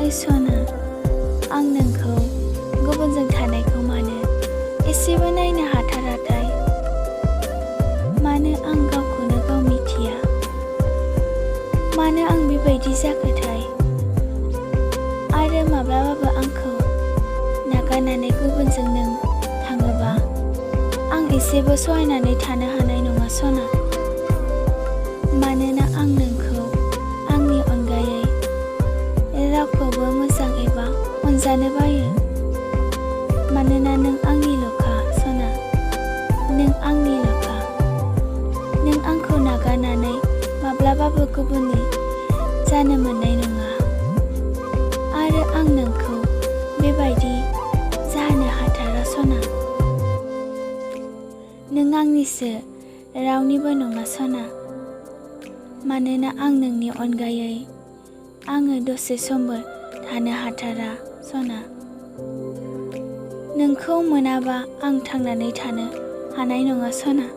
आंनि सना, आं नोंखौ गुबुनजों थानायखौ मानो एसेबो नायनो हाथाराथाय? मानो आं गावखौनो गाव मिथिया? मानो आं बेबायदि जाखोथाय? आरो माब्लाबाबो आंखौ नागारनानै गुबुनजों नों थाङोबा आं एसेबो सहायनानै थानो हानाय नङा सना। मानोना आं नोंखौ आंनि अनगायै रावखौबो मोजां एबा अनजानो बायो। मानोना नों आंनिल'खा सना, नों आंनिल'खा। नों आंखौ नागारनानै माब्लाबाबो गुबुननि जानो मोननाय नङा। आरो आं नोंखौ बेबायदि जाहोनो हाथारा सना। नों आंनिसो, रावनिबो नङा सना। मानोना आं नोंनि अनगायै आङो दसे समबो थानो हाथारा सना। नोंखौ मोनाबा आं थांनानै थानो हानाय नङा सना।